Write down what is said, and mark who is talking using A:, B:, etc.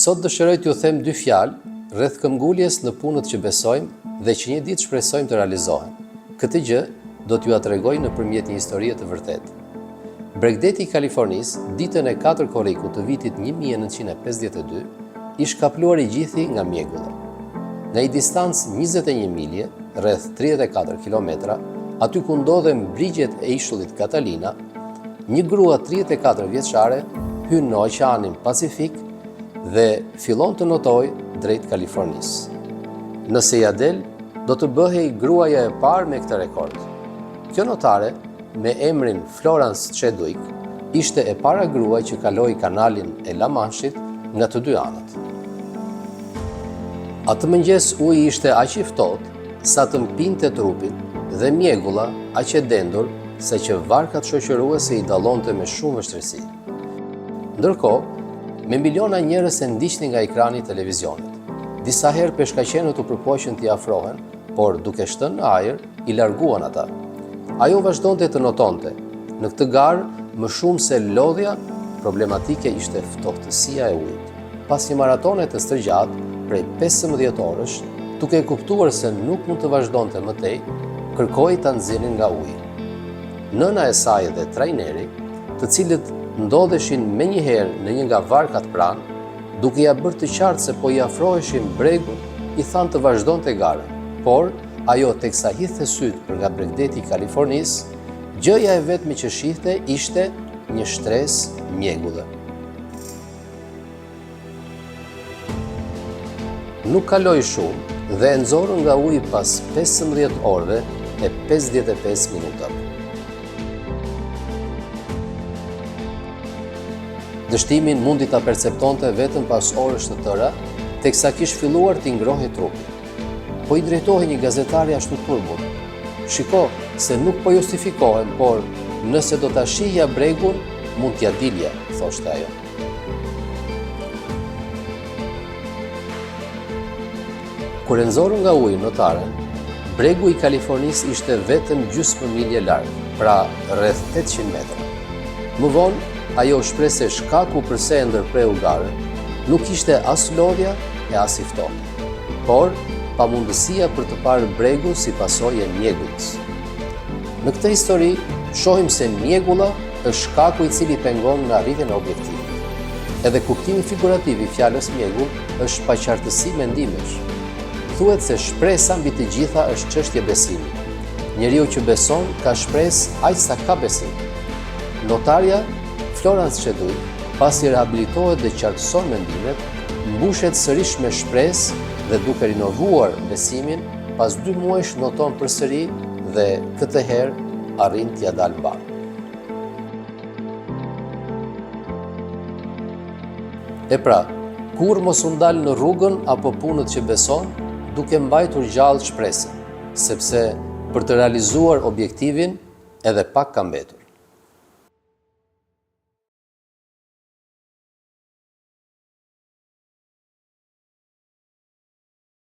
A: Sot dëshiroj t'ju them dy fjalë rreth këmbguljes në punët që besojmë dhe që një ditë shpresojmë të realizohen. Këtë gjë do t'ju tregoj nëpërmjet një historie të vërtetë. Bregdeti i Kalifornisë, ditën e 4 korrikut të vitit 1952, i shkapluar i gjithi nga mjegulla. Në një distancë 21 milje, rreth 34 kilometra, aty ku ndodhen brigjet e ishullit Catalina, një grua 34 vjeçare hyn në Oqeanin Pacifik dhe fillon të notoj drejt Kalifornisë. Nëse ja del, do të bëhej gruaja e parë me këtë rekord. Kjo notare, me emrin Florence Chadwick, ishte e para grua që kaloi kanalin e La Manche-it nga të dy anët. Atë mëngjes uji ishte aq i ftohtë sa të mpinte trupin dhe mjegulla aq e dendur sa që varkat shoqëruese i dallonte me shumë vështirësi. Ndërkohë, me miliona njerëz e ndiqnin nga ekrani i televizionit. Disa herë peshkaqenët u përpoqën t'i afrohen, por duke shtënë në ajër, i larguan ata. Ajo vazhdonte të notonte. Në këtë garë, më shumë se lodhja, problematike ishte ftohtësia e ujit. Pas një maratone të stërgjatë, prej 15 orësh, duke e kuptuar se nuk mund të vazhdonte më tej, kërkoi ta nxjerrin nga uji. Nëna e saj dhe trajneri, të cilët ndodheshin menjëherë në një nga varkat pranë, duke ja bërë të qartë se po i afroheshin bregut, i thanë të vazhdonte garën. Por ajo teksa hidhte syt për nga bregdeti i Kalifornisë, gjëja e vetme që shihte ishte një shtresë mjegulle. Nuk kaloi shumë dhe e nxorën nga uji pas 15 orëve e 55 minutave. Dështimin mundi ta perceptonte vetëm pas orësh të tëra, teksa kishte filluar t'i ngrohej trupi. Po i drejtohej një gazetari ashtu turbur. Shiko, se nuk po justifikohem, por nëse do ta shihja bregun, mund t'ja dilja, thoshte ajo. Kur e nxorën nga uji notaren, bregu i Kalifornisë ishte vetëm gjysmë milje larg, pra rreth 800 metra. Më vonë, ajo shpreh se shkaku pse e ndërpreu garën nuk ishte as lodhja e as i ftohtë, por pamundësia për të parë bregun si pasojë e mjegullës. Në këtë histori shohim se mjegulla është shkaku i cili pengon nga arritjen e objektivit. Edhe kuptimi figurativ i fjalës mjegull është paqartësi mendimesh. Thuhet se shpresa mbi të gjitha është çështje besimi. Njeriu që beson ka shpresë aq sa ka besim. Notarja Florence Chadwick, pasi rehabilitohet dhe qartëson mendimet, mbushet sërish me shpresë dhe duke rinovuar besimin, pas 2 muajsh noton përsëri dhe këtë herë arrin t'ia dalë mbar. E pra, kur mos u ndal në rrugën apo punët që beson, duke mbajtur gjallë shpresën, sepse për të realizuar objektivin edhe pak ka mbetur.